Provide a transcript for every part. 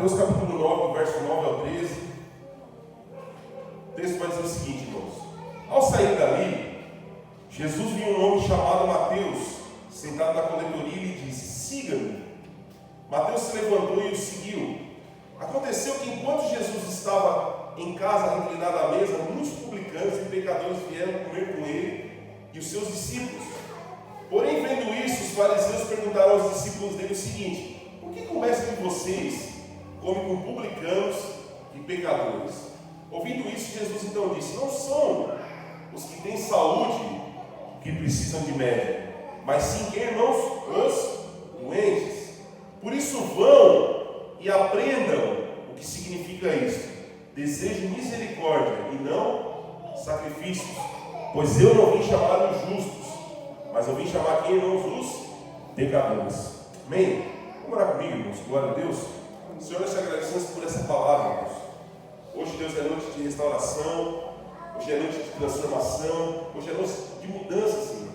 Mateus capítulo 9, verso 9 ao 13. O texto vai dizer o seguinte, irmãos. Ao sair dali, Jesus viu um homem chamado Mateus, sentado na coletoria, e lhe disse: siga-me. Mateus se levantou e o seguiu. Aconteceu que enquanto Jesus estava em casa reclinado à mesa, muitos publicanos e pecadores vieram comer com ele e os seus discípulos. Porém, vendo isso, os fariseus perguntaram aos discípulos dele o seguinte: por que o mestre de vocês come com publicanos e pecadores? Ouvindo isso, Jesus então disse: não são os que têm saúde que precisam de médico, mas sim, irmãos, os doentes. Por isso vão e aprendam o que significa isso: desejo misericórdia e não sacrifícios, pois eu não vim chamar os justos, mas eu vim chamar aqui, irmãos, os pecadores. Amém? Vamos orar comigo, irmãos. Glória a Deus. Senhor, nós te agradecemos por essa palavra, irmãos. Hoje, Deus, é noite de restauração, hoje é noite de transformação, hoje é noite de mudança, Senhor.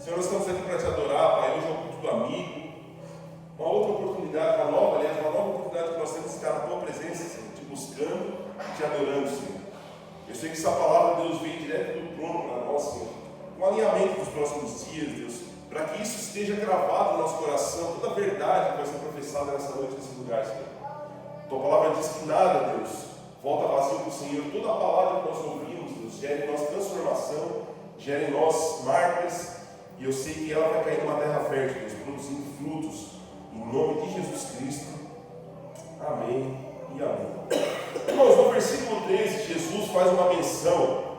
Senhor, nós estamos aqui para te adorar, Pai. Hoje é o culto do amigo. Uma outra oportunidade, uma nova oportunidade que nós temos de estar na tua presença, Senhor, te buscando e te adorando, Senhor. Eu sei que essa palavra, Deus, vem direto do trono para nós, Senhor. Um alinhamento dos próximos dias, Deus, para que isso esteja gravado no nosso coração, toda a verdade que vai ser professada nessa noite, nesse lugar, Senhor. Tua palavra diz que nada, Deus, volta vazio para o Senhor. Toda a palavra que nós ouvimos, Deus, gera em nós transformação, gera em nós marcas, e eu sei que ela vai cair numa terra fértil, Deus, produzindo frutos, em nome de Jesus Cristo. Amém e amém. Irmãos, no versículo 13, Jesus faz uma menção,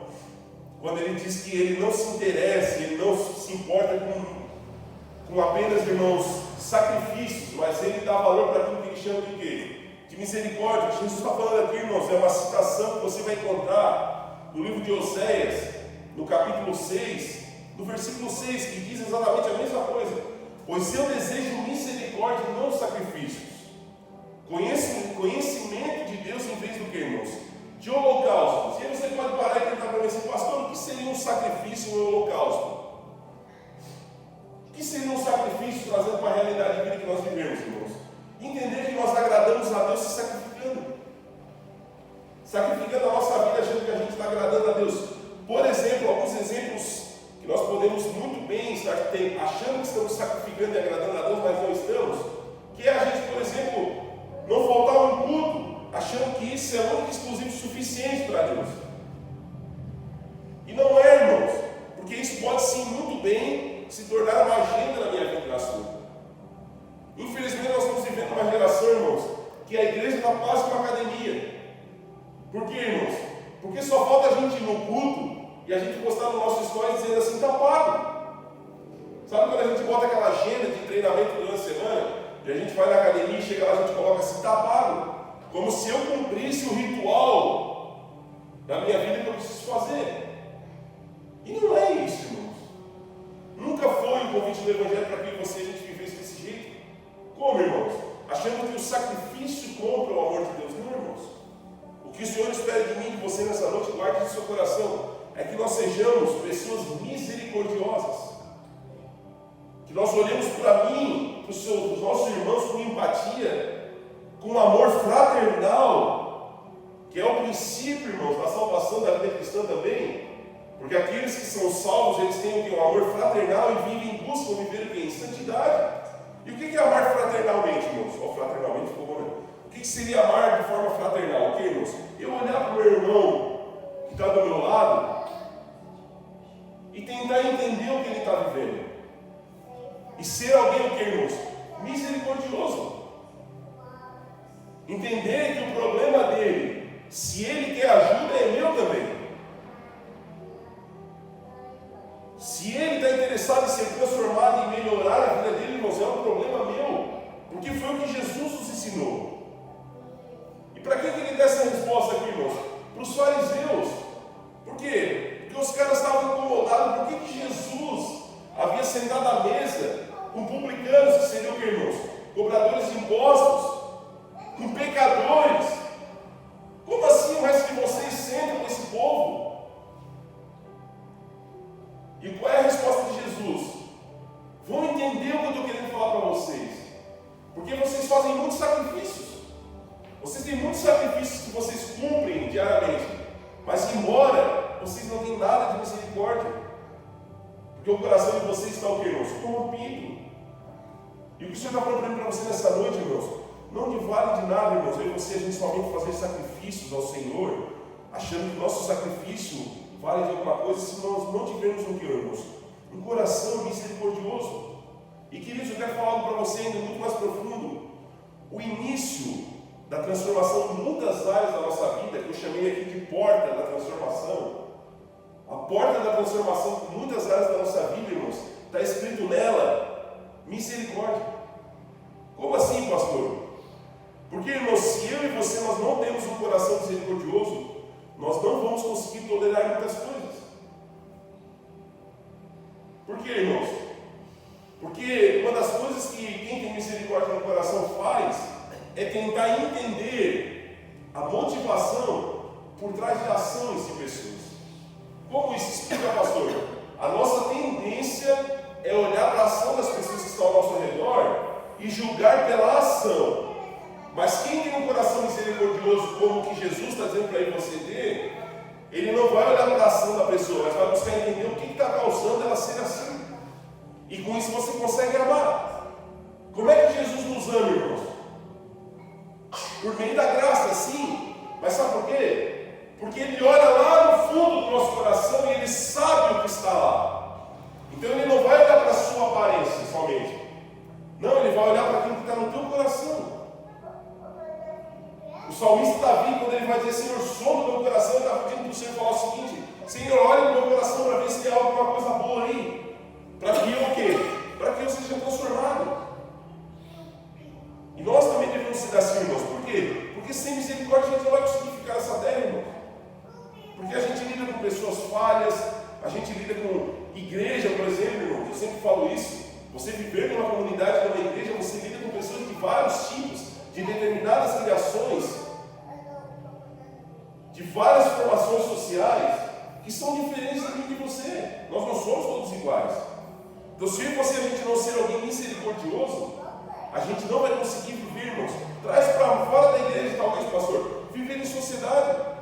quando ele diz que ele não se interessa, ele não se importa com apenas, irmãos, sacrifícios, mas ele dá valor para aquilo que ele chama de quê? De misericórdia. Jesus está falando aqui, irmãos, é uma citação que você vai encontrar no livro de Oséias, no capítulo 6, no versículo 6, que diz exatamente a mesma coisa: pois eu desejo misericórdia e não sacrifícios, conhecimento de Deus em vez do que, irmãos? De holocaustos. E aí você pode parar e perguntar para mim assim: pastor, o que seria um sacrifício e um holocausto? O que seria um sacrifício trazendo para a realidade de vida que nós vivemos, irmãos? Entender que nós agradamos a Deus se sacrificando a nossa vida, achando que a gente está agradando a Deus. Por exemplo, alguns exemplos que nós podemos muito bem estar achando que estamos sacrificando e agradando a Deus, mas não estamos, que é a gente, por exemplo, não faltar um culto, achando que isso é único e exclusivo suficiente para Deus. E não é, irmãos, porque isso pode sim muito bem se tornar uma agenda na minha vida e na sua. Infelizmente nós estamos vivendo uma geração, irmãos, que a igreja está quase uma academia. Por quê, irmãos? Porque só falta a gente ir no culto e a gente postar no nosso story dizendo assim: está pago. Sabe quando a gente bota aquela agenda de treinamento durante a semana e a gente vai na academia e chega lá e a gente coloca assim: está pago, como se eu cumprisse o ritual da minha vida que eu preciso fazer. E não é isso, irmãos. Nunca foi o convite do Evangelho para que você a gente vivesse desse jeito. Como, irmãos? Achando que o sacrifício compra o amor de Deus. Não, irmãos. O que o Senhor espera de mim e de você nessa noite, guarde no seu coração, é que nós sejamos pessoas misericordiosas. Que nós olhemos para mim, para os nossos irmãos com empatia, com amor fraternal, que é o princípio, irmãos, da salvação da vida cristã também. Porque aqueles que são salvos, eles têm um amor fraternal e vivem em busca de viver o quê? Em santidade. E o que é amar fraternalmente, irmãos? Ou fraternalmente ficou bom, né? O que seria amar de forma fraternal? O que, irmãos? Eu olhar para o meu irmão que está do meu lado e tentar entender o que ele está vivendo. E ser alguém, o que, irmãos? Misericordioso. Entender que o problema dele, se ele quer ajuda, é meu também. Se ele está interessado em ser transformado e melhorar a vida dele, irmãos, é um problema meu. Porque foi o que Jesus nos ensinou. E para que ele dá essa resposta aqui, irmãos? Para os fariseus. Por quê? Porque os caras estavam incomodados. Por que Jesus havia sentado à mesa com publicanos, que seriam o que, irmãos? Cobradores de impostos, com pecadores. Como assim o resto de vocês sentam com esse povo? E qual é a resposta de Jesus? Vão entender o que eu estou querendo falar para vocês. Porque vocês fazem muitos sacrifícios. diariamente. Mas embora vocês não tenham nada de misericórdia, porque o coração de vocês está o quê, irmãos? Corrompido. E o que o Senhor está falando para você nessa noite, irmãos? Não lhe vale de nada, irmãos, eu e você, a gente somente fazer sacrifícios ao Senhor, achando que o nosso sacrifício vale de alguma coisa, se nós não tivermos o que, irmãos? Um coração misericordioso. E queridos, eu quero falar algo para você ainda muito mais profundo. O início da transformação de muitas áreas da nossa vida, que eu chamei aqui de porta da transformação, a porta da transformação de muitas áreas da nossa vida, irmãos, está escrito nela, misericórdia. Como assim, pastor? Porque, irmãos, se eu e você nós não temos um coração misericordioso, nós não vamos conseguir tolerar muitas coisas. Por quê, irmãos? Porque uma das coisas que quem tem misericórdia no coração faz é tentar entender a motivação por trás de ações de pessoas. Como isso explica, pastor? A nossa tendência é olhar para a ação das pessoas que estão ao nosso redor e julgar pela ação. Mas quem tem um coração misericordioso, como o que Jesus está dizendo para ele você ter, ele não vai olhar para a ação da pessoa, mas vai buscar entender o que está causando ela ser assim. E com isso você consegue amar. Como é que Jesus nos ama, irmãos? Por meio da graça, sim. Mas sabe por quê? Porque Ele olha lá no fundo do nosso coração e Ele sabe o que está lá. Então Ele não vai olhar para a sua aparência somente. Não, Ele vai olhar para aquilo que está no teu coração. O salmista Davi, quando ele vai dizer, Senhor, som do meu coração, ele está pedindo para o Senhor falar o seguinte: Senhor, olha no meu coração para ver se tem alguma coisa boa aí. Para que eu o quê? Para que eu seja transformado. E nós também devemos ser assim, irmãos. Por quê? Porque sem misericórdia a gente não vai conseguir ficar nessa terra, irmãos. Porque a gente lida com pessoas falhas, a gente lida com igreja, por exemplo, irmãos. Eu sempre falo isso. Você viver numa comunidade, numa igreja, você lida com pessoas de vários tipos, de determinadas criações, de várias formações sociais, que são diferentes de mim e de você. Nós não somos todos iguais. Então, se você a gente não ser alguém misericordioso, a gente não vai conseguir viver, irmãos. Traz para fora da igreja, talvez, pastor, viver em sociedade.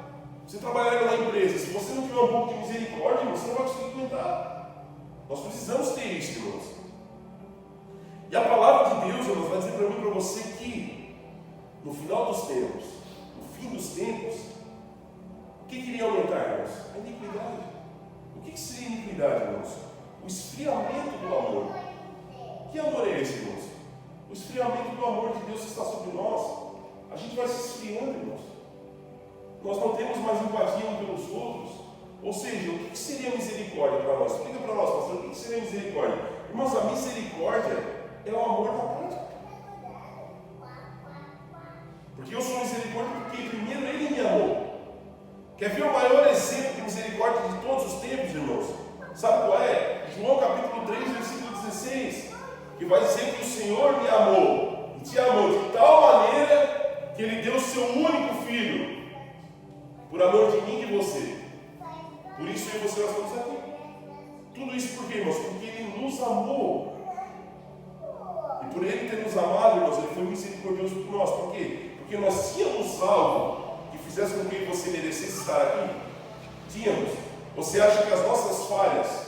Você trabalhar numa empresa, se você não tiver um pouco de misericórdia, irmão, você não vai conseguir aguentar. Nós precisamos ter isso, irmãos. E a palavra de Deus, irmãos, vai dizer para mim e para você que no final dos tempos, no fim dos tempos, o que iria aumentar, irmãos? A iniquidade. O que seria iniquidade, irmãos? O esfriamento do amor. Que amor é esse, irmãos? O esfriamento do amor de Deus que está sobre nós. A gente vai se esfriando, irmãos. Nós não temos mais empatia uns pelos outros. Ou seja, o que seria misericórdia para nós? Explica para nós, pastor, o que seria misericórdia? Irmãos, a misericórdia é o amor da prática. Porque eu sou misericórdia porque primeiro Ele me amou. Quer ver o maior exemplo de misericórdia de todos os tempos, irmãos? Sabe qual é? João capítulo 3, versículo 16, que vai dizer que o Senhor me amou, e te amou de tal maneira que Ele deu o seu único Filho, por amor de mim e de você. Por isso eu e você nós estamos aqui. Tudo isso por quê, irmãos? Porque Ele nos amou. E por Ele ter nos amado, irmãos, Ele foi misericordioso por nós. Por quê? Porque nós tínhamos algo que fizesse com que você merecesse estar aqui. Tínhamos. Você acha que as nossas falhas,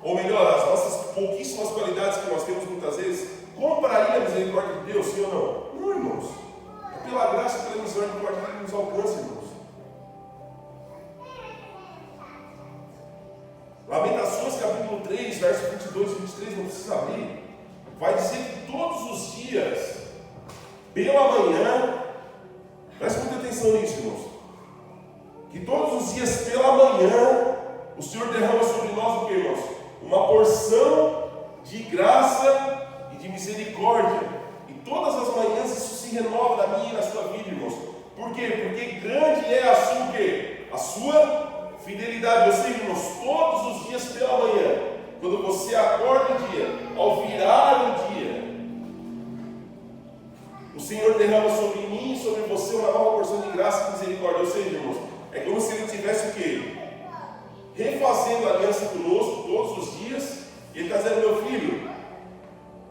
ou melhor, as nossas pouquíssimas qualidades que nós temos muitas vezes, compraria a misericórdia de Deus, sim ou não? Não, irmãos. É pela graça e pela misericórdia que Ele nos alcança, irmãos. Lamentações capítulo 3, verso 22 e 23, não precisa abrir, vai dizer que todos os dias, pela manhã, preste muita atenção nisso, irmãos, que todos os dias pela manhã, o Senhor derrama sobre nós o que, irmãos? Uma porção de graça e de misericórdia. E todas as manhãs isso se renova na minha e na sua vida, irmãos. Por quê? Porque grande é a sua o quê? A sua fidelidade. Ou seja, irmãos, todos os dias pela manhã, quando você acorda o dia, ao virar o dia, o Senhor derrama sobre mim e sobre você uma nova porção de graça e misericórdia. Ou seja, irmãos, é como se Ele tivesse o quê? Refazendo a aliança conosco todos os dias. E Ele está dizendo, meu filho,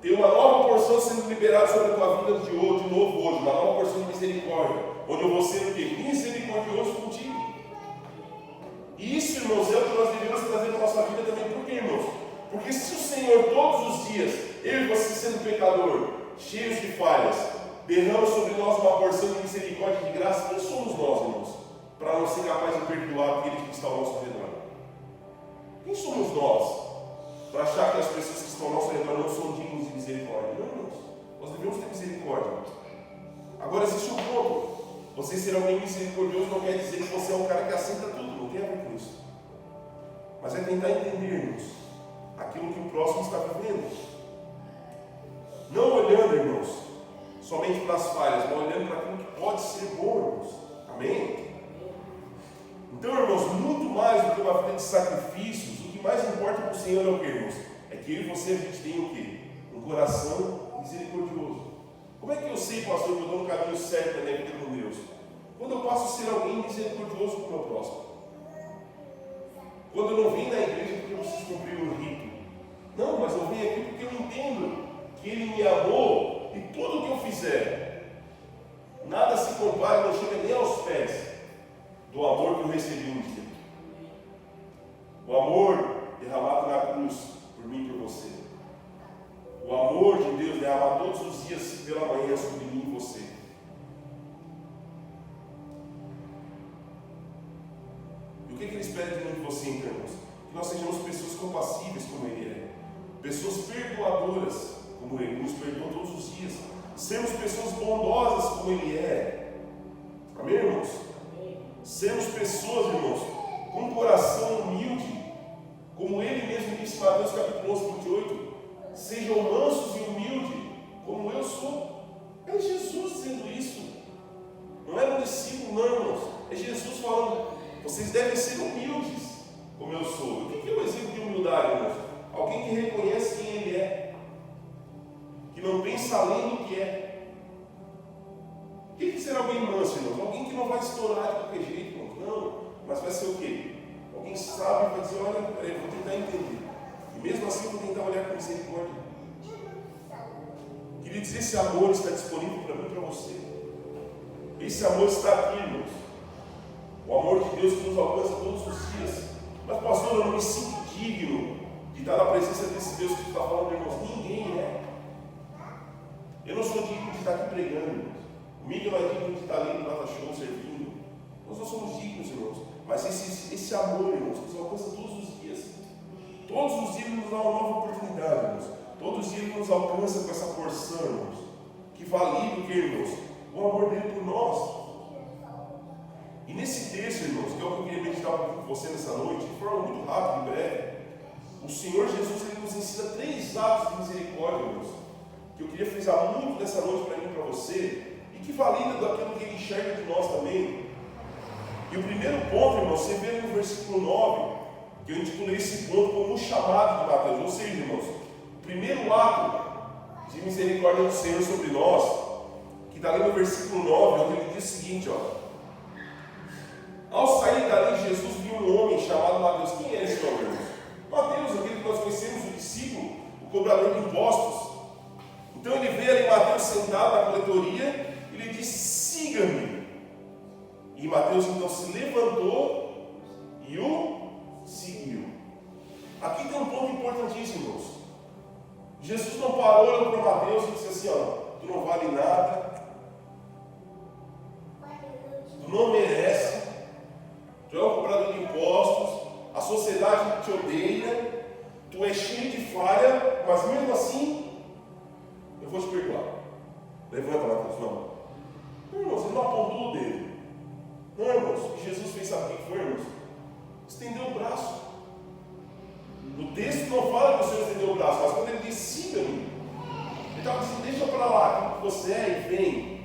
tem uma nova porção sendo liberada sobre a tua vida de novo hoje, uma nova porção de misericórdia. onde eu vou ser o quê? Misericordioso contigo. E isso, irmãos, é o que nós devemos trazer para a nossa vida também. Por quê, irmãos? Porque se o Senhor todos os dias, eu e você sendo pecador, cheios de falhas, derrama sobre nós uma porção de misericórdia e de graça, quem somos nós, irmãos, para não ser capaz de perdoar aquele que está ao nosso redor? Quem somos nós para achar que as pessoas que estão ao nosso redor não são dignas de misericórdia? Não, irmãos, nós devemos ter misericórdia. Agora existe um ponto: você ser alguém misericordioso não quer dizer que você é um cara que aceita tudo, não tem a ver com isso, mas é tentar entendermos aquilo que o próximo está vivendo, não olhando, irmãos, somente para as falhas, mas olhando para aquilo que pode ser bom, irmãos. Amém? Então, irmãos, muito mais do que uma vida de sacrifícios, o que mais importa para o Senhor é o que, irmãos? É que eu e você, a gente tem o quê? Um coração misericordioso. Como é que eu sei, pastor, que eu dou um caminho certo na minha vida com Deus? Quando eu passo a ser alguém misericordioso com o meu próximo. Quando eu não venho na igreja porque eu preciso cumprir um rito. Não, mas eu venho aqui porque eu entendo que Ele me amou e tudo que eu fizer, nada se compara, não chega nem aos pés do amor que eu recebi um dia. O amor derramado na cruz por mim e por você. O amor de Deus derramado todos os dias pela manhã sobre mim e você. E o que Ele espera de mim e de você, então? Que nós sejamos pessoas compassíveis como Ele é. Pessoas perdoadoras como Ele nos perdoa todos os dias. Sermos pessoas bondosas como Ele é. Amém, irmãos? Sermos pessoas, irmãos, com um coração humilde, como Ele mesmo disse em Mateus capítulo 11, 28. Sejam mansos e humildes, como eu sou. É Jesus dizendo isso. Não é um discípulo, não, irmãos. É Jesus falando: vocês devem ser humildes, como eu sou. O que é o exemplo de humildade, irmãos? Alguém que reconhece quem Ele é, que não pensa além do que é. O que é ser alguém manso, irmãos? Alguém que não vai estourar de qualquer jeito, irmãos. Não, mas vai ser o quê? Alguém sabe e vai dizer: olha, peraí, vou tentar entender. E mesmo assim eu vou tentar olhar com misericórdia. Queria dizer, esse amor está disponível para mim e para você. Esse amor está aqui, irmãos. O amor de Deus que nos alcança todos os dias. Mas, pastor, eu não me sinto digno de estar na presença desse Deus que está falando, irmãos. Ninguém é. Eu não sou digno de estar aqui pregando, irmãos. O Miguel não é digno de estar ali no Data Show servindo. Nós não somos dignos, irmãos. Mas esse amor, irmãos, nos alcança todos os dias. Todos os dias Ele nos dá uma nova oportunidade, irmãos. Todos os dias Ele nos alcança com essa porção, irmãos, que valida o que, irmãos? O amor dele por nós. E nesse texto, irmãos, que é o que eu queria meditar com você nessa noite, de forma muito rápida e breve, o Senhor Jesus Ele nos ensina 3 atos de misericórdia, irmãos, que eu queria frisar muito nessa noite para mim e para você, e que valida daquilo que Ele enxerga de nós também. E o primeiro ponto, irmãos, você vê no versículo 9, que eu intitulei esse ponto como o chamado de Mateus. Ou seja, irmãos, o primeiro ato de misericórdia do Senhor sobre nós, que está ali no versículo 9, onde Ele diz o seguinte, ó: ao sair dali, Jesus viu um homem chamado Mateus. Quem é esse homem, irmãos? Mateus, aquele que nós conhecemos, o discípulo, o cobrador de impostos. Então ele vê ali Mateus sentado na coletoria e ele disse: siga-me. E Mateus então se levantou e o seguiu. Aqui tem um ponto importantíssimo, irmãos. Jesus não parou, olhou para Mateus e disse assim: ó, tu não vale nada, tu não merece, tu é um cobrador de impostos, a sociedade te odeia, tu é cheio de falha, mas mesmo assim eu vou te perdoar. Levanta, Mateus. Não, irmãos, ele não apontou o dedo. Não, irmãos, o que Jesus fez, sabe o que foi, irmãos? Estendeu o braço. No texto não fala que o Senhor estendeu o braço, mas quando Ele disse: siga-me, Ele estava dizendo: deixa para lá aquilo que você é e vem.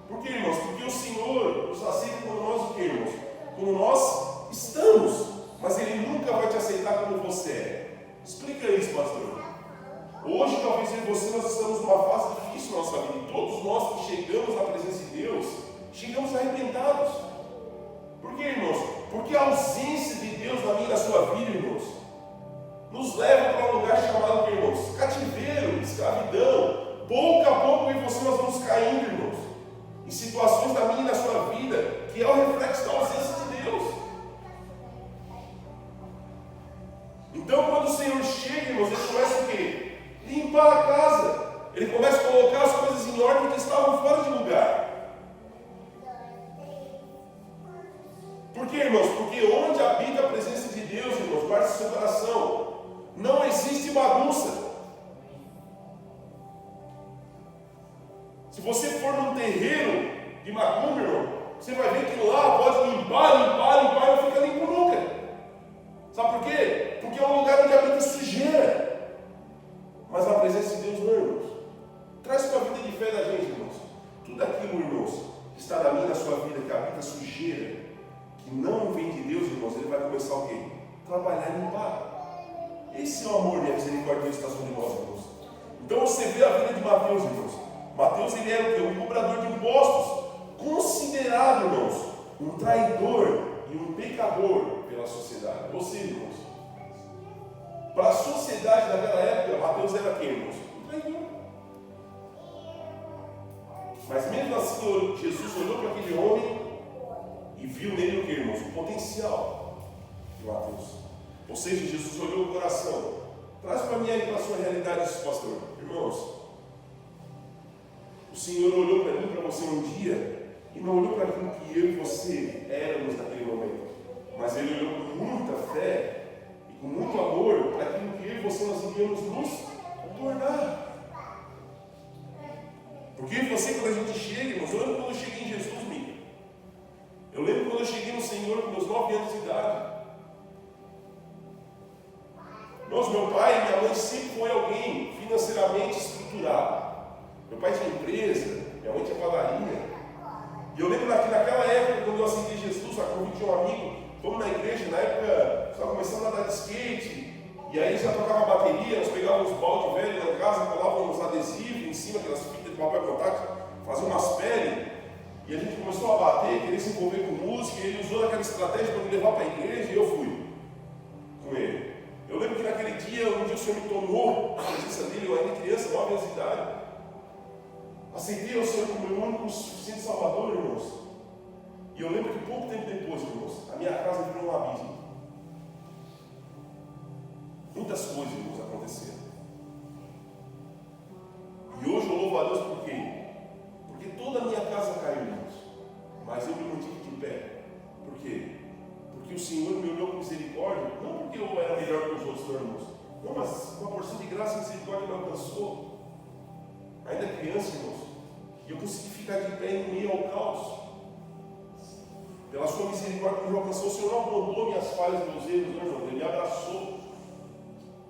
Por quê, irmãos? Porque o Senhor nos aceita como nós o quê, irmãos? Como nós estamos, mas Ele nunca vai te aceitar como você é. Explica isso, pastor. Hoje, talvez eu e você, nós estamos numa fase difícil na nossa vida, e todos nós que chegamos na presença de Deus, chegamos arrebentados. Por quê, irmãos? Porque a ausência de Deus na minha e na sua vida, irmãos, nos leva para um lugar chamado, irmãos, cativeiro, escravidão. Pouco a pouco eu e você Por quê, irmãos? Porque onde habita a presença de Deus, irmãos, guarde seu coração, não existe bagunça. Se você for num terreiro de macumba, irmão, você vai ver que lá pode limpar e não fica limpo nunca. Sabe por quê? Porque é um lugar onde habita sujeira. Mas a presença de Deus não, irmãos. Traz para a vida de fé da gente, irmãos. Tudo aquilo, irmãos, que está na minha e na sua vida, que habita sujeira, que não vem de Deus, irmãos, ele vai começar o quê? Trabalhar e limpar. Esse é o amor e a misericórdia de Deus que está sobre nós, irmãos. Então você vê a vida de Mateus, irmãos. Mateus, ele era o quê? Um cobrador de impostos, considerado, irmãos, um traidor e um pecador pela sociedade. Ou seja, irmãos, para a sociedade daquela época, Mateus era quem, irmãos? Um traidor. Mas mesmo assim, Jesus olhou para aquele homem e viu nele o que, irmãos? O potencial de Mateus. Ou seja, Jesus olhou o coração. Traz para mim aí para a sua realidade isso, pastor. Irmãos, o Senhor olhou para mim, para você um dia, e não olhou para aquilo que eu e você éramos naquele momento, mas Ele olhou com muita fé e com muito amor para aquilo que eu e você nós iríamos nos tornar. Porque você, quando a gente chega, irmãos, eu lembro quando eu cheguei em Jesus, Mica. Eu lembro quando eu cheguei no Senhor com meus 9 anos de idade. Irmãos, meu pai e minha mãe sempre foi alguém financeiramente estruturado. Meu pai tinha empresa, minha mãe tinha padaria. E eu lembro que naquela época, quando eu aceitei Jesus, a convite de um amigo, fomos na igreja, na época estava começando a andar de skate, e aí já tocava bateria, nós pegávamos balde velho na casa, colávamos adesivo em cima, aquelas fitas de papel contato, fazíamos umas peles, e a gente começou a bater, querer se envolver com música, e ele usou aquela estratégia para me levar para a igreja, e eu fui com ele. Eu lembro que naquele dia, um dia o Senhor me tomou a presença dele, eu ainda criança, 9 anos de idade. Aceitei o Senhor como meu único suficiente Salvador, irmãos. E eu lembro que pouco tempo depois, irmãos, a minha casa virou um abismo. Muitas coisas, irmãos, aconteceram. E hoje eu louvo a Deus por quê? Porque toda a minha casa caiu, irmãos. Mas eu me mantive de pé. Por quê? Porque o Senhor me olhou com misericórdia, não porque eu era melhor que os outros, irmãos. Não, mas uma porção de graça e misericórdia me alcançou. Ainda criança, irmãos, e eu consegui ficar de pé em meio ao caos. Pela sua misericórdia me alcançou. O Senhor não apontou minhas falhas, meus erros, não, irmão. Ele me abraçou.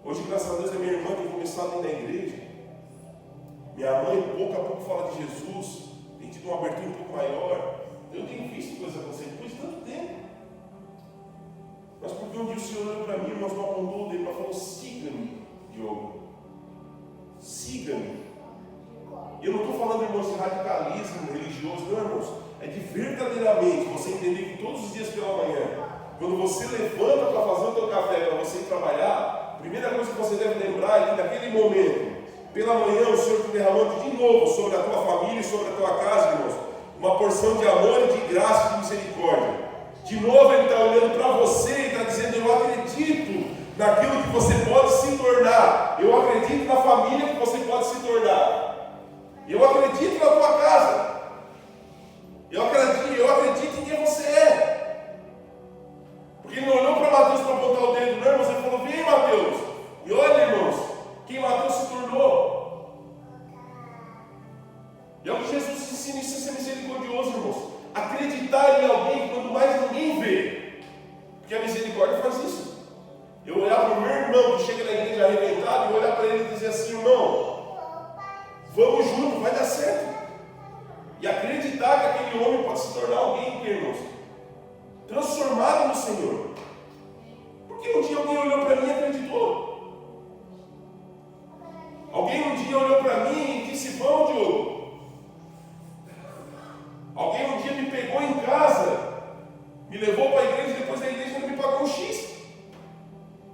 Hoje, graças a Deus, a minha irmã tem começado a ir na igreja. Minha mãe, pouco a pouco, fala de Jesus. Tem tido uma abertura um pouco maior. Eu tenho visto coisas acontecerem depois de tanto tempo. Mas porque um dia o Senhor olhou para mim, nós não apontou o dedo, mas falou: siga-me, Diogo. Siga-me. E eu não estou falando, irmãos, de radicalismo religioso, não, irmãos. É de verdadeiramente você entender que todos os dias pela manhã, quando você levanta para fazer o teu café, para você ir trabalhar, a primeira coisa que você deve lembrar é que naquele momento, pela manhã, o Senhor está derramando de novo sobre a tua família e sobre a tua casa, irmãos, uma porção de amor e de graça e de misericórdia. De novo Ele está olhando para você e está dizendo: eu acredito naquilo que você pode se tornar. Eu acredito na família que você pode se tornar. Eu acredito na tua casa. Eu acredito em quem você é. Porque Ele não olhou para Mateus para apontar o dedo, não, irmãos. Ele falou: vem, Mateus. E olha, irmãos, quem Mateus se tornou. E é o que Jesus ensina, isso é ser misericordioso, irmãos. Acreditar em alguém quando mais ninguém vê. Porque a misericórdia faz isso. Eu olhar para o meu irmão que chega na igreja arrebentado e olhar para ele e dizer assim: irmão, vamos juntos, vai dar certo. E acreditar que aquele homem pode se tornar alguém, irmãos, transformado no Senhor. Porque um dia alguém olhou para mim e acreditou. Alguém um dia olhou para mim e disse: vamos, Diogo. Alguém um dia me pegou em casa, me levou para a igreja e depois da igreja ele me pagou um X.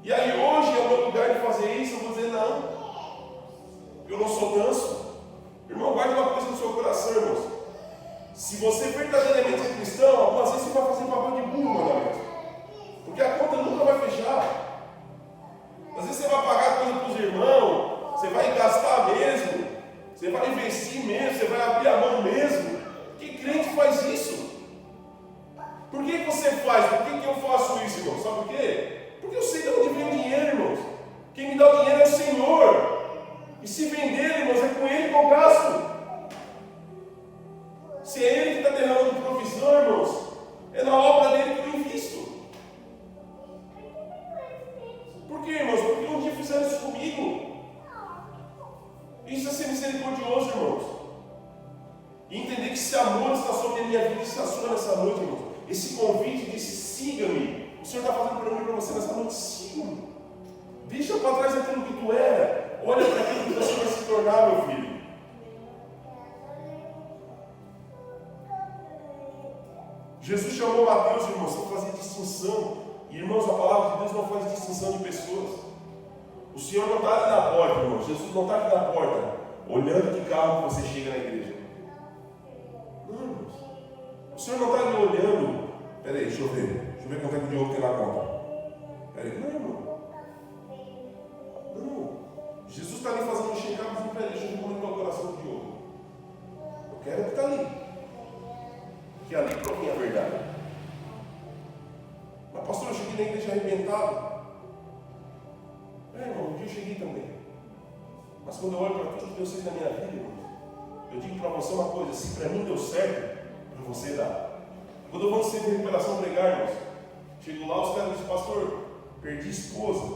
E aí hoje é o meu lugar de fazer isso. Eu vou dizer: não, eu não sou tanso. Irmão, guarde uma coisa no seu coração, irmãos. Se você verdadeiramente é cristão, algumas vezes você vai fazer papel de burro, novamente. Porque a conta nunca vai fechar. Às vezes você vai pagar coisa para os irmãos, você vai gastar mesmo, você vai investir mesmo, você vai abrir a mão mesmo. Que crente faz isso? Por que você faz? Por que eu faço isso, irmão? Sabe por quê? Porque eu sei de onde vem o dinheiro, irmãos. Quem me dá o dinheiro é o Senhor. E se vender, irmãos, é com Ele que eu gasto. Se é Ele que está derramando provisão, irmãos, é na obra dele que eu invisto. Por quê, irmãos? Porque um dia fizeram isso comigo. Isso é ser misericordioso, irmãos. E entender que esse amor está sobre a minha vida, está sua nessa noite, irmãos. Esse convite disse: siga-me. O Senhor está fazendo para mim e para você nessa noite: siga-me. Deixa para trás aquilo que tu era. Olha para aquilo que você vai se tornar, meu filho. Jesus chamou Mateus, irmãos, para fazer distinção. E, irmãos, a palavra de Deus não faz distinção de pessoas. O Senhor não está ali na porta, irmãos. Jesus não está aqui na porta, olhando que carro você chega na igreja. Não, irmãos. O Senhor não está ali olhando. Peraí, deixa eu ver quanto é que o Diogo tem na conta. Peraí, não, irmão. Não. Jesus está ali fazendo um check-up, dizendo: peraí, deixa eu ver como é que é o coração do Diogo. Eu quero que está ali. Que ali para mim é a verdade. Mas, pastor, eu cheguei na igreja arrebentado. Irmão, um dia eu cheguei também. Mas quando eu olho para tudo que eu sei na minha vida, irmão, eu digo para você uma coisa: se para mim deu certo, para você dá. Quando eu vou no centro de recuperação pregar, irmãos, chego lá, os caras dizem: pastor, perdi esposa,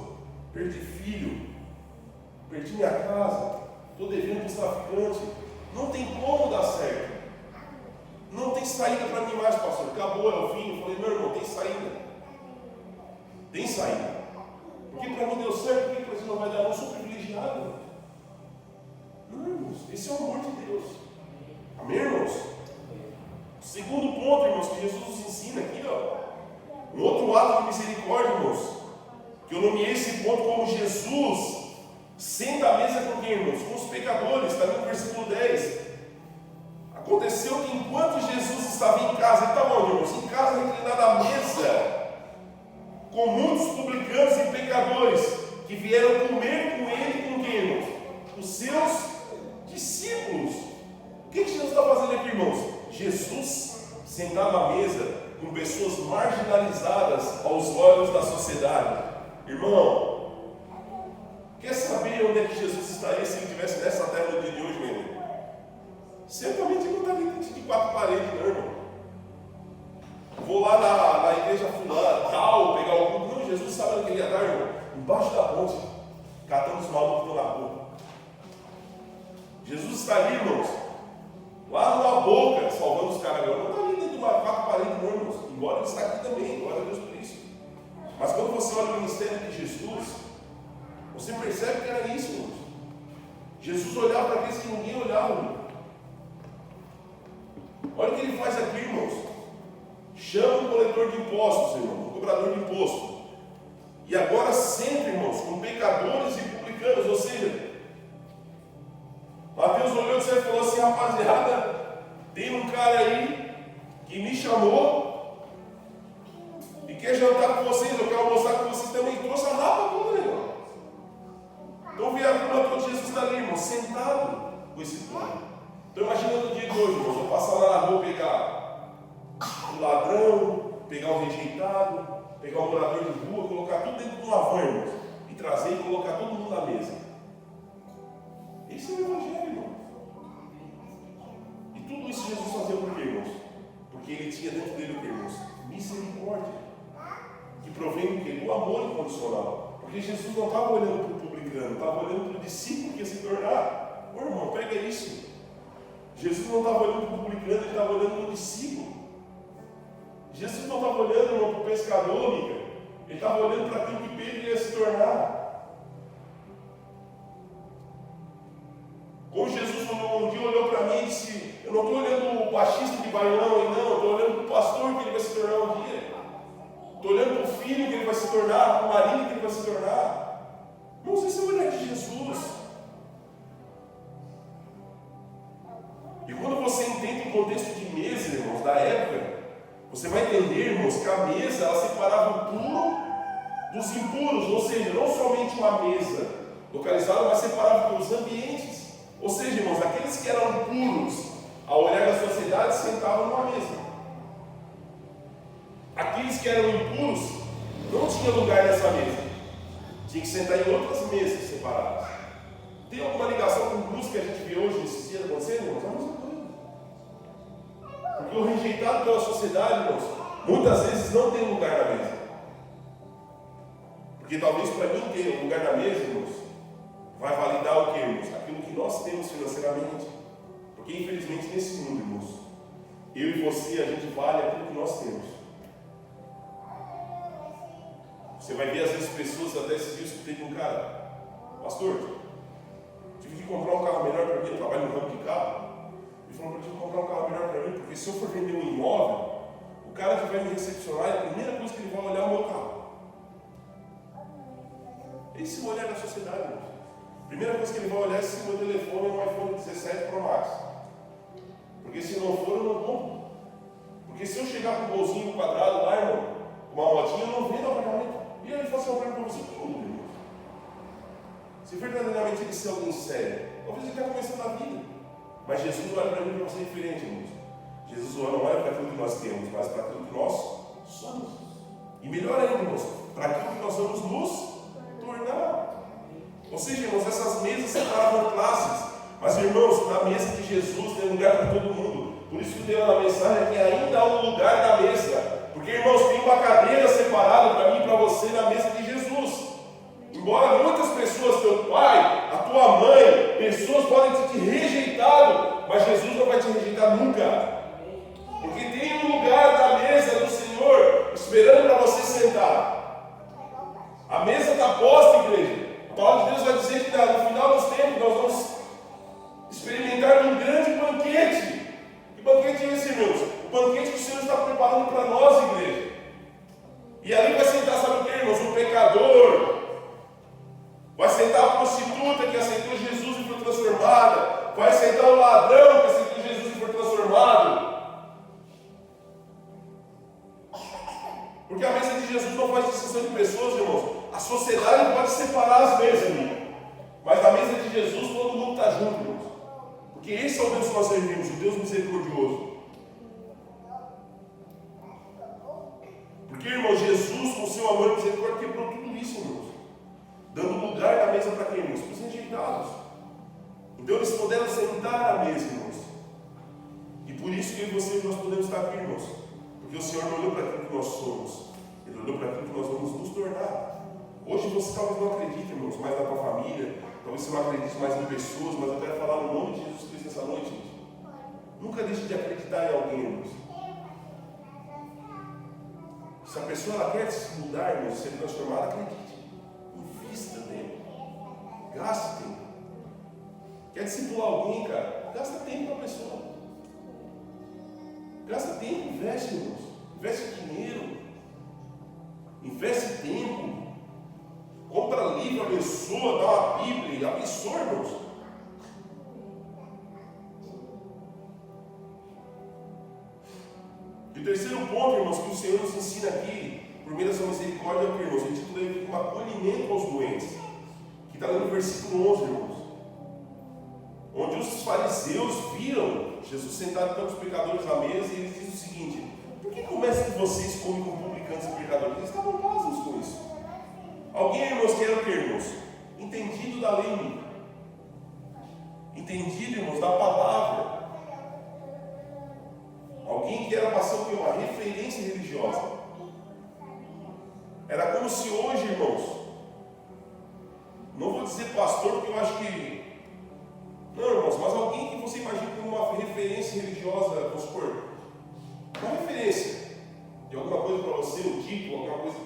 perdi filho, perdi minha casa, estou devendo para os traficantes. Não tem como dar certo. Não tem saída para mim mais, pastor. Acabou, é o fim. Eu falei: meu irmão, tem saída. Tem saída. Porque para mim deu certo, por que para você não vai dar? Eu não sou privilegiado. Não, irmãos. Esse é o amor de Deus. Amém, irmãos? Segundo ponto, irmãos, que Jesus nos ensina aqui, ó. Um outro ato de misericórdia, irmãos. Que eu nomeei esse ponto como: Jesus senta à mesa com quem, irmãos? Com os pecadores. Está no versículo 10. Aconteceu que enquanto Jesus estava em casa, ele estava onde, irmãos? Em casa, reclinado à mesa, com muitos publicanos e pecadores, que vieram comer com ele, com quem, irmãos? Os seus discípulos. O que Jesus está fazendo aqui, irmãos? Jesus sentado à mesa com pessoas marginalizadas aos olhos da sociedade. Irmão, quer saber onde é que Jesus estaria se ele estivesse nessa terra no dia de hoje, meu irmão? Certamente ele não está dentro de 4 paredes, não, irmão. Vou lá na igreja fulana, tal, pegar o culto. Não, Jesus sabe onde ele ia dar, irmão. Embaixo da ponte, catando os malucos que estão na rua. Jesus está ali, irmãos, lá numa boca, salvando os caras. Não está ali dentro de 4 paredes, não, irmãos. Embora ele está aqui também, glória a Deus por isso. Mas quando você olha o ministério de Jesus, você percebe que era isso, irmãos. Jesus olhava para aqueles que ninguém olhava, irmão. Olha o que ele faz aqui, irmãos. Chama o coletor de impostos, irmão, o cobrador de imposto. E agora sempre, irmãos, com pecadores e publicanos. Ou seja, Mateus olhou e falou assim: rapaziada, tem um cara aí que me chamou e quer jantar com vocês, eu quero almoçar com vocês também. Trouxe a rapa toda, irmão. Então vi a turma toda, Jesus está ali, irmão, sentado com esse povo. Então imagina no dia de hoje, irmãos, eu passar lá na rua, pegar o ladrão, pegar o rejeitado, pegar o morador de rua, colocar tudo dentro de uma van, irmãos, e trazer e colocar todo mundo na mesa. Esse é o Evangelho, irmão. E tudo isso Jesus fazia por quê, irmãos? Porque ele tinha dentro dele o que, irmãos? Misericórdia. Que provém do quê? Do amor incondicional. Porque Jesus não estava olhando para o publicano, estava olhando para o discípulo que ia se tornar. Ô, irmão, pega isso. Jesus não estava olhando para o publicano, ele estava olhando para o discípulo. Jesus não estava olhando, irmão, para o pescador, amiga. Ele estava olhando para aquilo que Pedro ia se tornar. Como Jesus um dia olhou para mim e disse: eu não estou olhando o baixista de bailão aí, não, eu estou olhando para o pastor que ele vai se tornar um dia. Estou olhando para o filho que ele vai se tornar, para o marido que ele vai se tornar. Irmãos, esse é o olhar de Jesus. E quando você entende o contexto de mesa, irmãos, da época, você vai entender, irmãos, que a mesa ela separava o puro dos impuros, ou seja, não somente uma mesa localizada, mas separava pelos ambientes. Ou seja, irmãos, aqueles que eram puros, ao olhar da sociedade, sentavam numa mesa. Aqueles que eram impuros não tinham lugar nessa mesa. Tinha que sentar em outras mesas separadas. Tem alguma ligação com o que a gente vê hoje nesses dias acontecendo, irmãos? É a mesma coisa. Porque o rejeitado pela sociedade, irmãos, muitas vezes não tem lugar na mesa. Porque talvez para mim ter um lugar na mesa, irmãos, vai validar o que, irmãos? Aquilo que nós temos financeiramente. Porque infelizmente nesse mundo, irmãos, eu e você, a gente vale aquilo que nós temos. Você vai ver às vezes pessoas, até esses dias que teve um cara, pastor, tive que comprar um carro melhor para mim, eu trabalho no ramo de carro. Ele falou, eu tive que comprar um carro melhor para mim, porque se eu for vender um imóvel, o cara que vai me recepcionar, a primeira coisa que ele vai olhar é o meu carro. Esse é o olhar da sociedade, irmãos. A primeira coisa que ele vai olhar é se o meu telefone é um iPhone 17 Pro Max. Porque se não for, eu não compro. Porque se eu chegar com um golzinho quadrado lá, irmão, uma motinha, eu não vendo apartamento. E aí ele fala assim, eu pergunto para você, como, irmão? Se verdadeiramente ele ser alguém sério, talvez ele está começando a vida. Mas Jesus não olha para mim para você diferente, irmãos. Jesus não olha para aquilo que nós temos, mas para aquilo que nós somos. E melhor ainda, irmãos, para aquilo que nós vamos nos tornar. Ou seja, irmãos, essas mesas separavam classes. Mas, irmãos, na mesa de Jesus tem lugar para todo mundo. Por isso que Deus na mensagem é que ainda há um lugar na mesa. Porque, irmãos, tem uma cadeira separada para mim e para você na mesa de Jesus. Embora muitas pessoas, teu pai, a tua mãe, pessoas podem ter te rejeitado, mas Jesus não vai te rejeitar nunca. Porque tem um lugar na mesa do Senhor esperando para você sentar. A mesa está posta, igreja. A palavra de Deus vai dizer que no final dos tempos nós vamos experimentar um grande banquete. Que banquete é esse, irmãos? O banquete que o Senhor está preparando para nós, igreja. E ali vai sentar, sabe o que, irmãos? O pecador. Vai sentar a prostituta que aceitou Jesus e foi transformada. Vai sentar o ladrão que aceitou Jesus e foi transformado. Porque a mesa de Jesus não faz distinção de pessoas, irmãos. A sociedade pode separar as mesas, irmão. Mas na mesa de Jesus todo mundo está junto, irmãos. Porque esse é o Deus que nós servimos, o Deus misericordioso. Porque, irmão, Jesus, com o seu amor e misericórdia, quebrou tudo isso, irmãos. Dando lugar na mesa para quem, irmãos? Para os rejeitados. Então eles puderam sentar à mesa, irmãos. E por isso que eu e você nós podemos estar aqui, irmãos. Porque o Senhor não olhou para aquilo que nós somos. Ele olhou para aquilo que nós vamos nos tornar. Hoje você talvez não acredite, irmãos, mais na tua família. Talvez você não acredite mais em pessoas. Mas eu quero falar no nome de Jesus Cristo nessa noite, gente. Nunca deixe de acreditar em alguém, irmãos. Se a pessoa ela quer se mudar, irmãos, ser transformada, acredite. Invista tempo. Gaste tempo. Quer discipular alguém, cara? Gasta tempo com a pessoa. Gasta tempo, investe, irmãos. Investe dinheiro. Investe tempo. Compra livro, abençoa, dá uma Bíblia, abençoa, irmãos. E o terceiro ponto, irmãos, que o Senhor nos ensina aqui, por meio dessa misericórdia, é o que, irmãos? Eu titulei como acolhimento aos doentes, que está no versículo 11, irmãos. Onde os fariseus viram Jesus sentado com os pecadores à mesa, e eles dizem o seguinte: por que começa que vocês comem com publicanos e pecadores? Eles estavam pasmos com isso. Alguém, irmãos, que era o que, irmãos? Entendido da lei. Entendido, irmãos, da palavra. Alguém que era passando por uma referência religiosa. Era como se hoje, irmãos, não vou dizer pastor, porque eu acho que não, irmãos, mas alguém que você imagina como uma referência religiosa, vamos supor, uma referência de alguma coisa para você, um título, alguma coisa,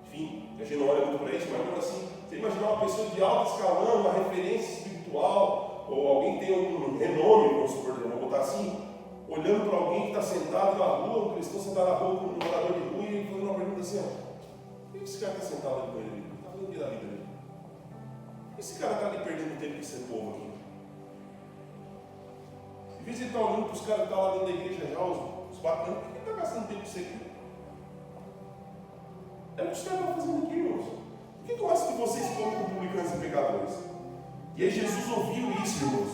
enfim, a gente não olha muito para isso, mas mesmo assim, você imaginar uma pessoa de alto escalão, uma referência espiritual, ou alguém que tem algum renome, vamos supor, vamos botar assim, olhando para alguém que está sentado na rua, um cristão sentado na rua com um morador de rua e fazendo uma pergunta assim: por que esse cara está sentado ali com ele? Está fazendo o que da vida dele? Por que esse cara está ali perdendo tempo com esse povo aqui? Às vezes ele está olhando para os caras que estão lá dentro da igreja já, os bacanas, por que ele está gastando tempo com você aqui? É o que os caras estão fazendo aqui, irmãos. Por que tu acha que vocês comem com publicanos e pecadores? E aí Jesus ouviu isso, irmãos.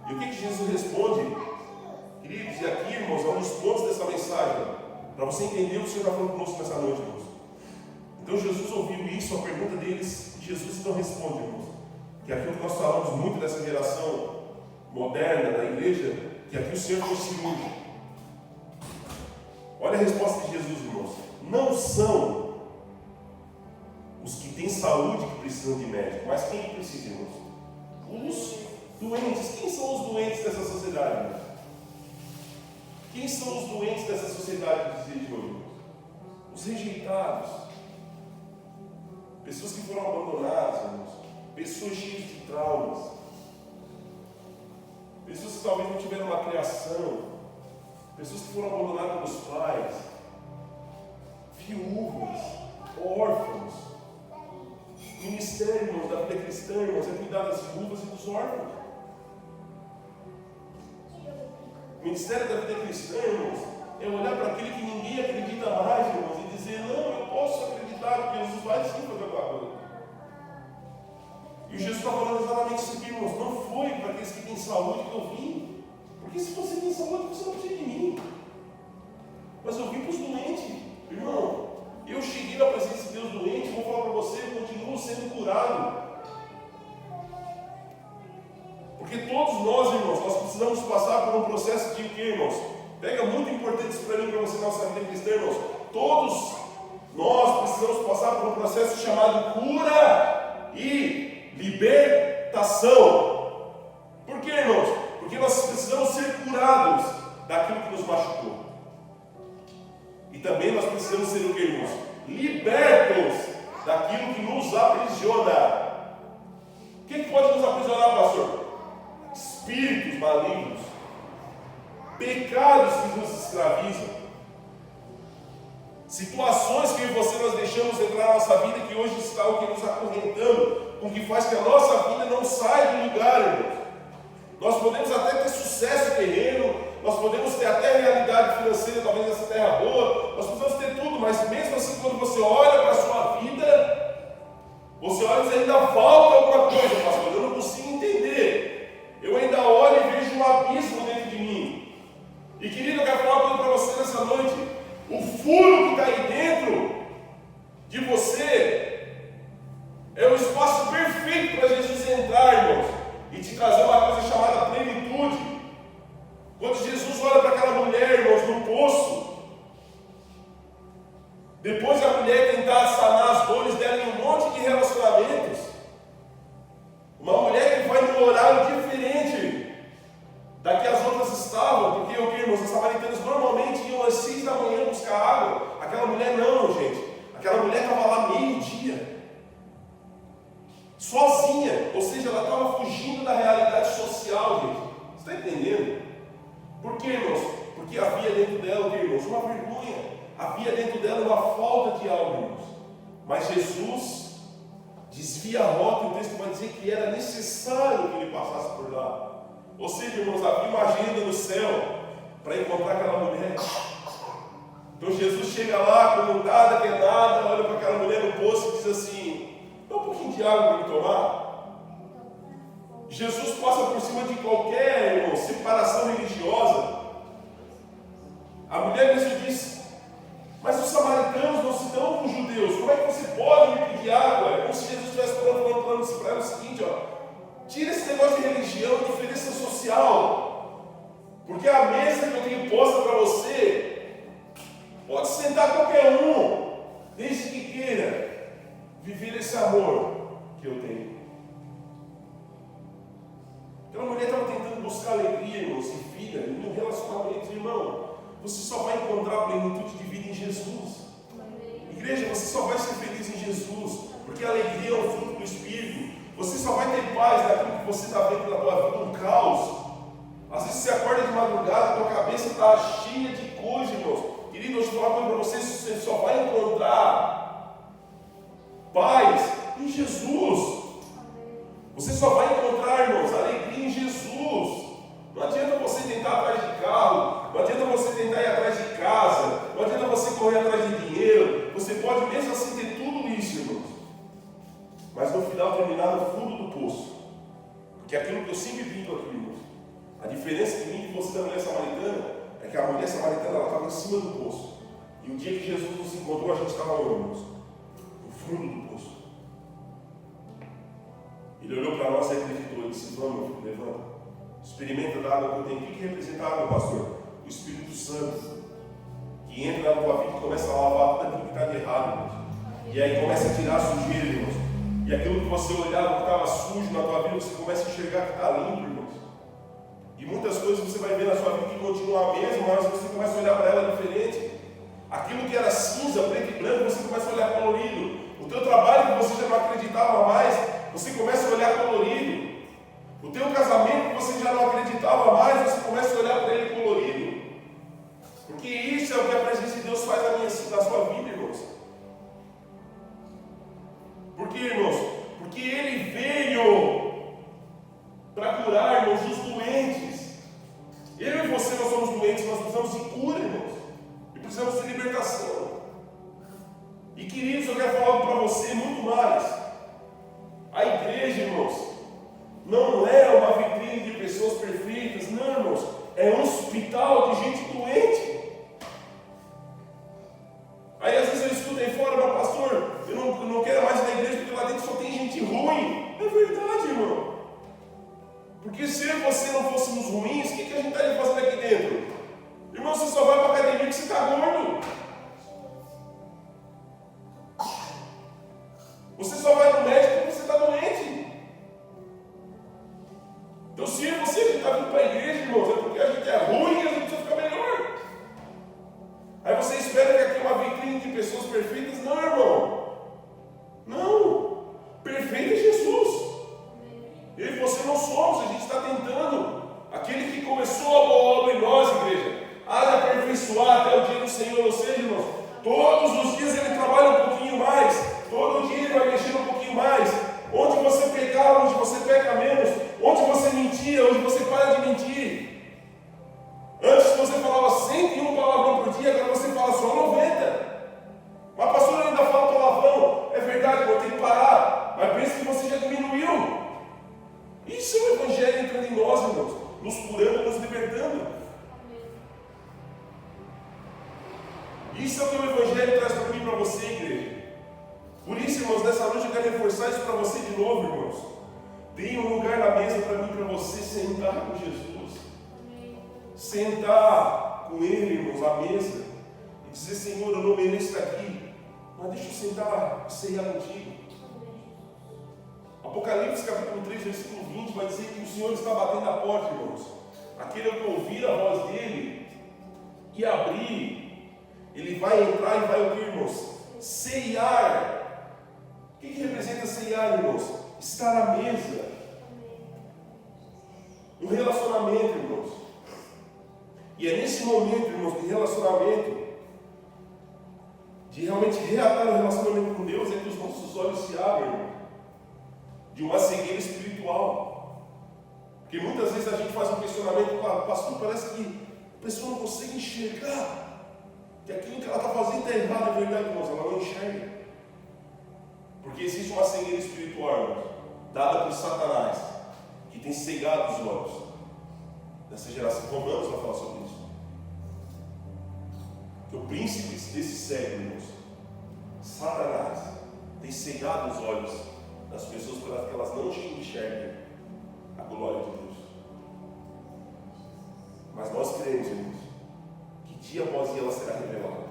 E o que Jesus responde? Queridos, e aqui, irmãos, é um dos pontos dessa mensagem. Para você entender o que o Senhor está falando conosco nessa noite, irmãos. Então Jesus ouviu isso, a pergunta deles, e Jesus então responde, irmãos, que aquilo que nós falamos muito dessa geração moderna da igreja, que aqui o Senhor foi cirúrgico. Olha a resposta de Jesus, irmãos. Não são os que têm saúde que precisam de médico, mas quem que precisa, irmãos? Os doentes. Quem são os doentes dessa sociedade, irmãos? Quem são os doentes dessa sociedade dos dias de hoje, irmãos? Os rejeitados. Pessoas que foram abandonadas, irmãos. Pessoas cheias de traumas. Pessoas que talvez não tiveram uma criação. Pessoas que foram abandonadas pelos pais. Viúvas. Órfãos. O ministério, irmãos, da vida cristã, irmãos, é cuidar das viúvas e dos órfãos. O ministério da vida cristã, irmãos, é olhar para aquele que ninguém acredita mais, irmãos, e dizer, não, eu posso acreditar que Jesus vai sim fazer alguma coisa. E Jesus está falando exatamente isso aqui, irmãos. Não foi para aqueles que têm saúde que eu vim. Porque se você tem saúde, você não precisa de mim. Mas eu vim para os doentes. Irmão, eu cheguei na presença de Deus doente, vou falar para você, eu continuo sendo curado. Porque todos nós, irmãos, nós precisamos passar por um processo de quê, irmãos? Pega muito importante isso para mim, para você, nossa vida cristã, irmãos. Todos nós precisamos passar por um processo chamado cura e libertação. Por quê, irmãos? Porque nós precisamos ser curados daquilo que nos machucou. E também nós precisamos ser o quê, irmãos? Libertos daquilo que nos aprisiona. O que pode nos aprisionar, pastor? Espíritos malignos, pecados que nos escravizam, situações que eu e você nós deixamos entrar na nossa vida que hoje está o que nos acorrentando, o que faz que a nossa vida não saia do lugar, irmãos. Nós podemos até ter sucesso terreno, nós podemos ter até realidade financeira, talvez nessa terra boa, nós podemos ter tudo, mas mesmo assim, quando você olha para a sua vida, você olha e diz, ainda falta alguma coisa, pastor, eu não consigo entender. Eu ainda olho e vejo um abismo dentro de mim. E querido, eu quero falar uma coisa para você nessa noite. O furo que está aí dentro de você é o espaço perfeito para Jesus entrar, irmãos, e te trazer uma coisa chamada plenitude. Quando Jesus olha para aquela mulher, irmãos, no poço, depois da mulher tentar sanar as dores dela em um monte de relacionamentos, uma mulher que vai num horário diferente da que as outras estavam, porque o que, irmãos, os samaritanos normalmente iam às 6 da manhã buscar água. Aquela mulher não, gente. Aquela mulher estava lá meio-dia, sozinha, ou seja, ela estava fugindo da realidade social, gente. Você está entendendo? Por quê, irmãos? Porque havia dentro dela, irmãos, uma vergonha, havia dentro dela uma falta de algo, irmãos. Mas Jesus desvia a rota, e o texto vai dizer que era necessário que ele passasse por lá. Ou seja, irmãos, havia uma agenda no céu para encontrar aquela mulher. Então Jesus chega lá, como nada que é nada, olha para aquela mulher no poço e diz assim, dá um pouquinho de água para me tomar. Jesus passa por cima de qualquer, irmão, separação religiosa. A mulher mesmo diz, mas os samaritanos não se dão com os judeus, como é que você pode me pedir água? É como se Jesus estivesse falando para ela o seguinte, tira esse negócio de religião, de diferença social, porque a mesa que eu tenho posta para você, pode sentar qualquer um, desde que queira viver esse amor que eu tenho. Aquela mulher estava tentando buscar alegria, irmãos, em vida, em um relacionamento, irmão. Você só vai encontrar plenitude de vida em Jesus. Igreja, você só vai ser feliz em Jesus, porque a alegria é um fruto do Espírito. Você só vai ter paz naquilo que você está vendo na tua vida, um caos. Às vezes você acorda de madrugada, tua cabeça está cheia de coisa, irmãos. Querido, eu vou falar uma coisa para vocês, você só vai encontrar paz em Jesus. Você só vai encontrar, irmãos, alegria em Jesus. Não adianta você tentar atrás de carro, não adianta você tentar ir atrás de casa, não adianta você correr atrás de dinheiro. Você pode mesmo assim ter tudo isso, irmãos, mas no final terminar no fundo do poço. Porque aquilo que eu sempre digo aqui, irmãos, a diferença de mim e você da mulher samaritana é que a mulher samaritana ela estava em cima do poço E o dia que Jesus nos encontrou, a gente estava no fundo do poço. Ele olhou para nós e acreditou. Ele disse: vamos, meu filho, levanta. Experimenta da água que eu tenho. O que representa a água, pastor? O Espírito Santo. Que entra na tua vida e começa a lavar tudo aquilo que está de errado, irmãos. E aí começa a tirar a sujeira, irmãos. E aquilo que você olhava que estava sujo na tua vida, você começa a enxergar que está limpo, irmãos. E muitas coisas você vai ver na sua vida que continua a mesma, mas você começa a olhar para ela diferente. Aquilo que era cinza, preto e branco, você começa a olhar colorido. O teu trabalho que você já não acreditava mais, você começa a olhar colorido. O teu casamento que você já não acreditava mais, você começa a olhar para ele colorido. Porque isso é o que a presença de Deus faz na sua vida, irmãos. Por quê, irmãos? Porque Ele veio para curar, irmãos, os doentes. Eu e você, nós somos doentes, nós precisamos de cura, irmãos. E precisamos de libertação. E queridos, eu quero falar para você muito mais. A igreja, irmãos, não é uma vitrine de pessoas perfeitas, não, irmãos. É um hospital de gente doente. Aí às vezes eu escuto aí fora: mas pastor, eu não quero mais ir na igreja porque lá dentro só tem gente ruim. É verdade, irmão. Porque se eu e você não fôssemos ruins, o que a gente estaria fazendo aqui dentro? Irmão, você só vai para a academia porque você está gordo. Você só vai no médico porque você está doente. Então se eu e você está vindo para a igreja, irmãos, é porque a gente é ruim e a gente precisa ficar melhor. Aí você espera que aqui é uma vitrine de pessoas perfeitas? Não, irmão. Não. Perfeito é Jesus. Eu e você não somos, a gente está tentando. Aquele que começou a boa obra em nós, igreja, há de aperfeiçoar até o dia do Senhor. Ou seja, irmãos, todos os dias Ele trabalha um pouquinho mais. Todo dia Ele vai mexer um pouquinho mais. Onde você pecava, onde você peca menos. Onde você mentia, onde você para de mentir. Antes você falava 101 palavrão por dia, agora você fala só 90. Mas pastor, eu ainda falo palavrão. É verdade, vou ter que parar. Mas pense que você já diminuiu. Isso é o Evangelho entrando em nós, irmãos, nos curando, nos libertando. Isso é o que o Evangelho traz para mim e para você, igreja. Por isso, irmãos, nessa noite eu quero reforçar isso para você de novo, irmãos. Dê um lugar na mesa para mim e para você sentar com Jesus. Sentar com Ele, irmãos, à mesa. E dizer: Senhor, eu não mereço estar aqui, mas deixa eu sentar e ceiar contigo. Apocalipse capítulo 3, versículo 20 vai dizer que o Senhor está batendo a porta, irmãos. Aquele que ouvir a voz dele e abrir, ele vai entrar e vai ouvir, irmãos, ceiar. O que representa ceiar, irmãos? Estar à mesa. Um relacionamento, irmãos. E é nesse momento, irmãos, de relacionamento, de realmente reatar o relacionamento com Deus, é que os nossos olhos se abrem, irmãos, de uma cegueira espiritual. Porque muitas vezes a gente faz um questionamento: pastor, parece que a pessoa não consegue enxergar que aquilo que ela está fazendo está errado. É verdade, irmãos, ela não enxerga. Porque existe uma cegueira espiritual, irmãos, dada por Satanás, que tem cegado os olhos dessa geração. Romanos vai falar sobre isso. Que o príncipe desse século, irmãos, Satanás, tem cegado os olhos das pessoas para que elas não enxerguem a glória de Deus. Mas nós cremos, irmãos, que dia após dia ela será revelada.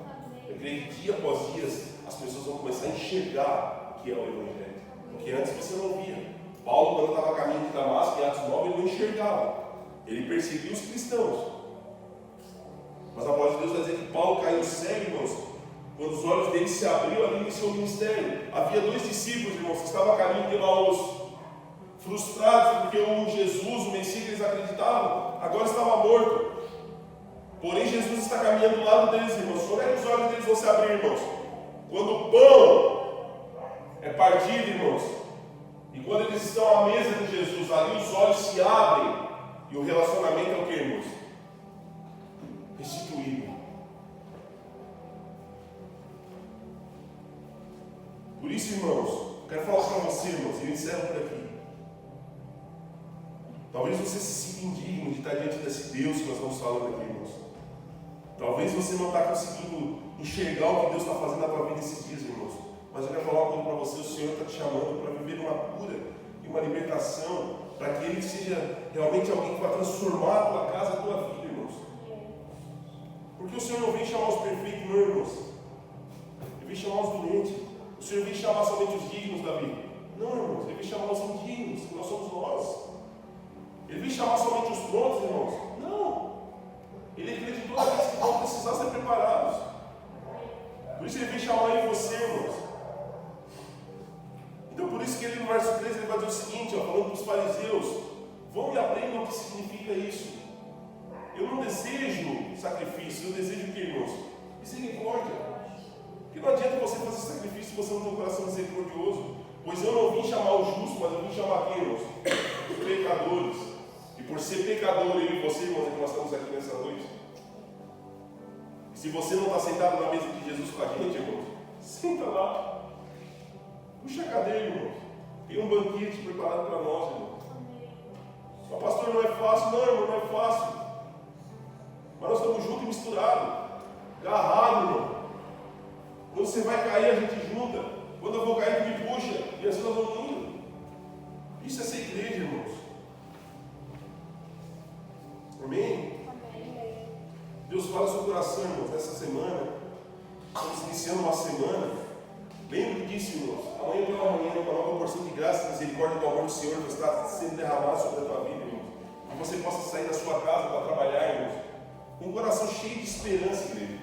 Eu creio que dia após dia as pessoas vão começar a enxergar o que é o Evangelho. Porque antes você não via. Paulo, quando estava a caminho de Damasco, em Atos 9, ele não enxergava. Ele perseguiu os cristãos. Mas a palavra de Deus vai dizer que Paulo caiu cego, irmãos, quando os olhos dele se abriu ali no seu ministério. Havia 2 discípulos, irmãos, que estavam a caminho de Emaús, frustrados porque o Jesus, o Messias que eles acreditavam, agora estava morto. Porém, Jesus está caminhando do lado deles, irmãos. Como é que os olhos deles vão se abrir, irmãos? Quando o pão é partido, irmãos, e quando eles estão à mesa de Jesus, ali os olhos se abrem, e o relacionamento é o que, irmãos? Restituído. Por isso, irmãos, quero falar para você, irmãos, e eu encerro por aqui. Talvez você se sinta indigno de estar diante desse Deus que nós estamos falando aqui, irmãos. Talvez você não está conseguindo enxergar o que Deus está fazendo na tua vida esses dias, irmãos. Mas eu quero falar uma coisa para você: o Senhor está te chamando para viver uma cura e uma libertação, para que Ele seja realmente alguém que vai transformar a tua casa, a tua vida, irmãos. Porque o Senhor não vem chamar os perfeitos, não, irmãos. Ele vem chamar os doentes. O Senhor vem chamar somente os dignos da vida. Não, irmãos. Ele vem chamar os indignos, que nós somos nós. Ele vem chamar somente os prontos, irmãos. Não. Ele acreditou naqueles que vão precisar ser preparados. Por isso Ele vem chamar em você, irmãos. Então por isso que ele no verso 13 ele vai dizer o seguinte, falando para os fariseus: vão e aprendam o que significa isso. Eu não desejo sacrifício, eu desejo o que, irmãos? Misericórdia. Porque não adianta você fazer sacrifício se você não tem um coração misericordioso. Pois eu não vim chamar o justo, mas eu vim chamar quem, irmãos? Os pecadores. E por ser pecador, eu e você, irmãos, é que nós estamos aqui nessa noite. E se você não está sentado na mesa de Jesus com a gente, irmãos, senta lá. Puxa a cadeira, irmãos. Tem um banquete preparado para nós, irmãos. Mas pastor, não é fácil. Não, irmão, não é fácil. Mas nós estamos juntos e misturados. Agarrados, irmão. Quando você vai cair, a gente junta. Quando eu vou cair, tu me puxa. E assim nós vamos indo. Isso é ser igreja, irmãos. Amém? Amém. Deus fala no seu coração, irmãos, nessa semana. Estamos iniciando uma semana. Lembre disso, irmãos. Amanhã pela manhã, uma nova porção de graça e misericórdia do amor do Senhor que está sendo derramado sobre a tua vida, irmãos. Que você possa sair da sua casa para trabalhar, irmãos, com um coração cheio de esperança, igreja.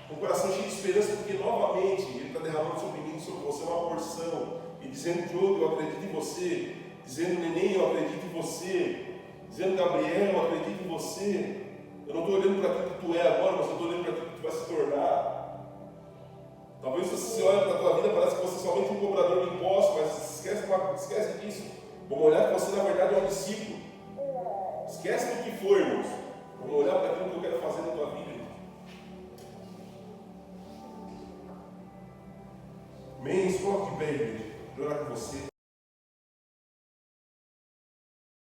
Com um coração cheio de esperança, porque novamente Ele está derramando sobre mim, sobre você, uma porção. E dizendo: Diogo, eu acredito em você. Dizendo: Neném, eu acredito em você. Dizendo: Gabriel, eu acredito em você. Eu não estou olhando para aquilo que tu é agora, mas eu estou olhando para aquilo que tu vai se tornar. Talvez você olhe para a tua vida, parece que você é somente um cobrador de impostos, mas esquece disso. Vamos olhar que você na verdade é um discípulo. Esquece do que for, irmãos. Vamos olhar para aquilo que eu quero fazer na tua vida. Amém? Escolha de pé, igreja. Vou orar com você.